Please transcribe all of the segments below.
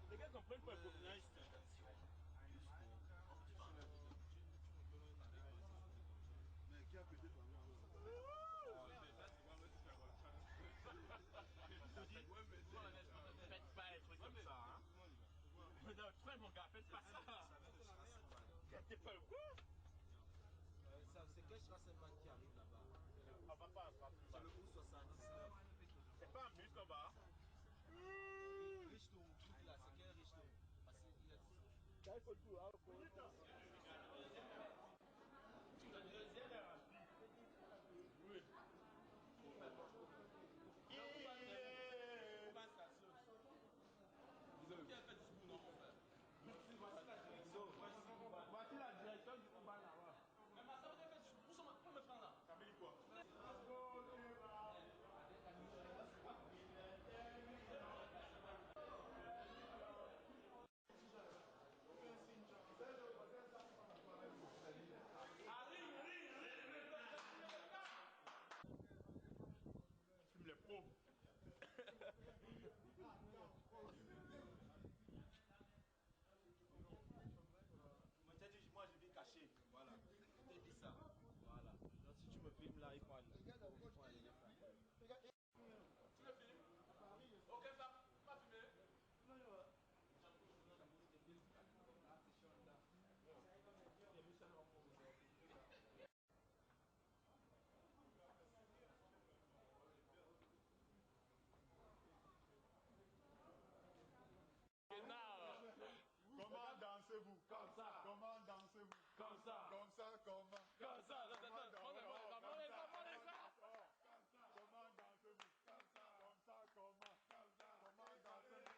Les gars comprennent pas le problème. Mais qui a pété ton nom? Faites pas un truc comme ça, hein. Non, toi, mon gars, faites pas ça. T'es pas le quoi? C'est quelle Strassenman qui arrive là-bas? On va pas attraper. C'est le U79. C'est pas un bus là-bas. Richtung, truc là, c'est quel Richtung? Parce qu'il a dit. Il faut tout, hein. Oui. Qui a fait du boulot, mon frère? Voici la direction du combat là-bas. Mais ma soeur, elle fait du boulot. Pour me prendre là. Ça veut dire quoi? Les pauvres. Moi je vais cacher. Voilà. Je t'ai dit ça. Voilà. Donc si tu me filmes là, il faut aller. Tu le filmes? Ok, ça. Pas filmé. Comment dansez-vous? Comme ça. Comment dansez-vous? Comme ça. Comme ça, comment? Comme ça. Comment dansez-vous? Comment dansez-vous? Comme ça. Comme ça, comment? Comme ça. Comment dansez-vous?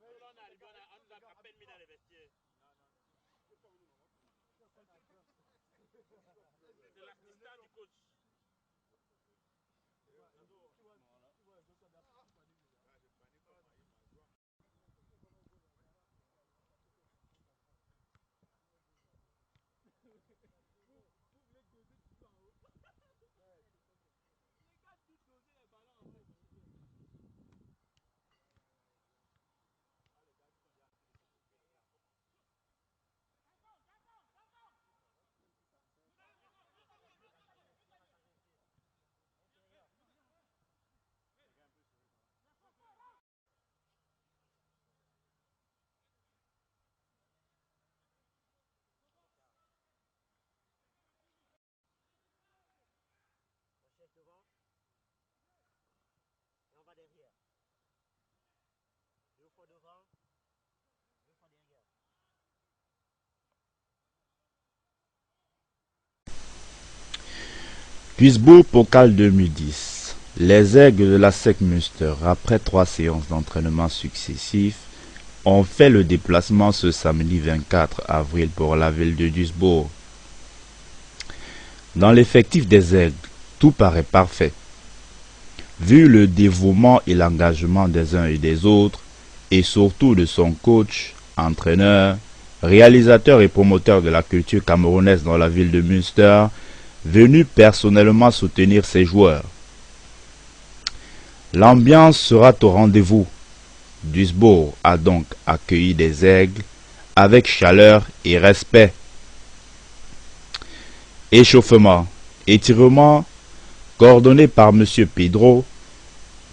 On est arrivé, on nous a à peine mis dans les vestiaires. C'est l'assistant du coach. On cherche devant et on va derrière. 2 fois devant, 2 fois derrière. Duisbourg Pokal 2010. Les Aigles de la SEC Münster, après 3 séances d'entraînement successifs, ont fait le déplacement ce samedi 24 avril pour la ville de Duisbourg. Dans l'effectif des Aigles, tout paraît parfait. Vu le dévouement et l'engagement des uns et des autres, et surtout de son coach, entraîneur, réalisateur et promoteur de la culture camerounaise dans la ville de Münster, venu personnellement soutenir ses joueurs. L'ambiance sera au rendez-vous. Duisbourg a donc accueilli des Aigles avec chaleur et respect. Échauffement, étirement, coordonné par M. Pedro,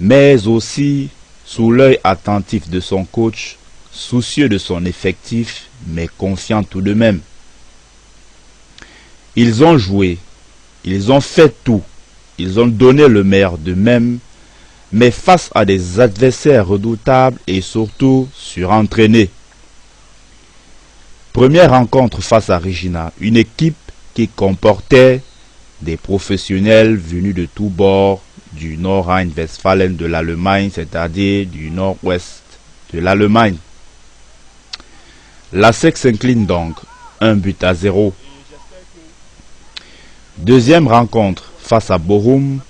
mais aussi sous l'œil attentif de son coach, soucieux de son effectif, mais confiant tout de même. Ils ont joué, ils ont fait tout, ils ont donné le meilleur d'eux-mêmes, mais face à des adversaires redoutables et surtout surentraînés. Première rencontre face à Regina, une équipe qui comportait des professionnels venus de tous bords du Nord-Rhin-Westfalen de l'Allemagne, c'est-à-dire du nord-ouest de l'Allemagne. La SEC s'incline donc 1-0. Deuxième rencontre face à Bochum,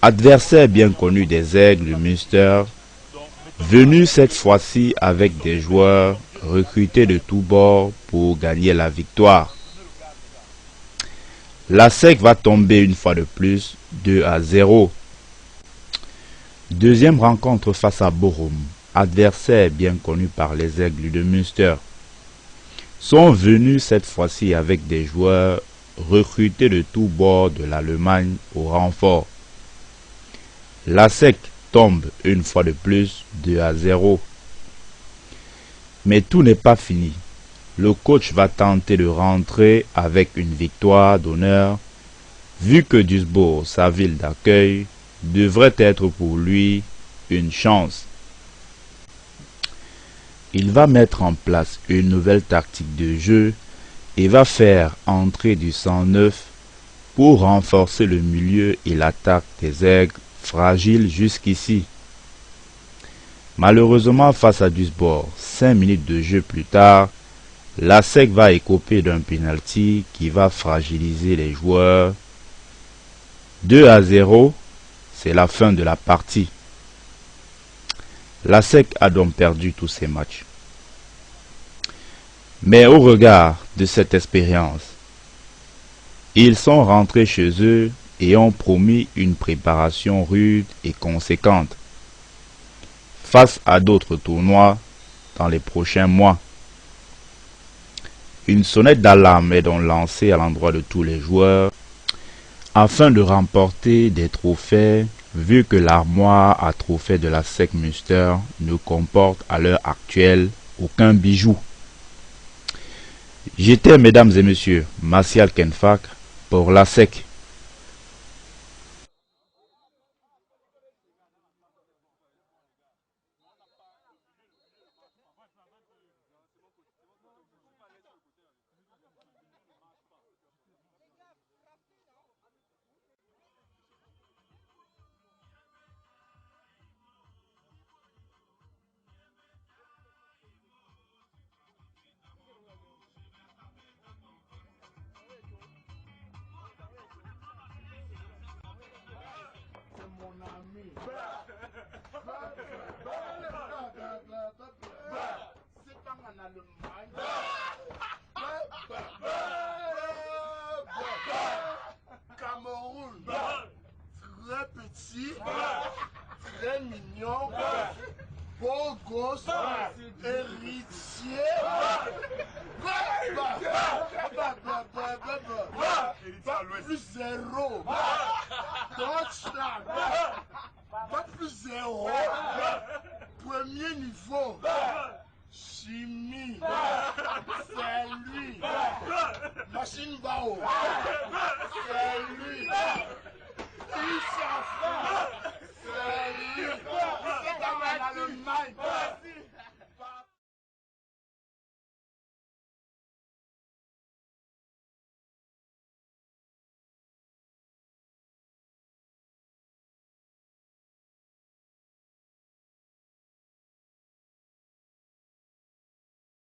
adversaire bien connu des Aigles de Münster, venu cette fois-ci avec des joueurs recrutés de tous bords pour gagner la victoire. La SEC va tomber une fois de plus 2-0. Deuxième rencontre face à Bochum, adversaire bien connu par les Aigles de Münster, sont venus cette fois-ci avec des joueurs recrutés de tous bords de l'Allemagne au renfort. La SEC tombe une fois de plus 2-0. Mais tout n'est pas fini. Le coach va tenter de rentrer avec une victoire d'honneur, vu que Duisbourg, sa ville d'accueil, devrait être pour lui une chance. Il va mettre en place une nouvelle tactique de jeu et va faire entrer du sang neuf pour renforcer le milieu et l'attaque des Aigles, fragiles jusqu'ici. Malheureusement, face à Duisbourg, 5 minutes de jeu plus tard, la SEC va écoper d'un penalty qui va fragiliser les joueurs. 2-0, c'est la fin de la partie. La SEC a donc perdu tous ses matchs. Mais au regard de cette expérience, ils sont rentrés chez eux et ont promis une préparation rude et conséquente face à d'autres tournois dans les prochains mois. Une sonnette d'alarme est donc lancée à l'endroit de tous les joueurs afin de remporter des trophées, vu que l'armoire à trophées de la SEC Münster ne comporte à l'heure actuelle aucun bijou. J'étais, mesdames et messieurs, Martial Kenfak pour la SEC. Cameroun, très petit, très mignon, beau gosse, héritier, plus zéro, Deutschland, pas plus zéro, premier niveau, chimie, c'est lui, machine bao.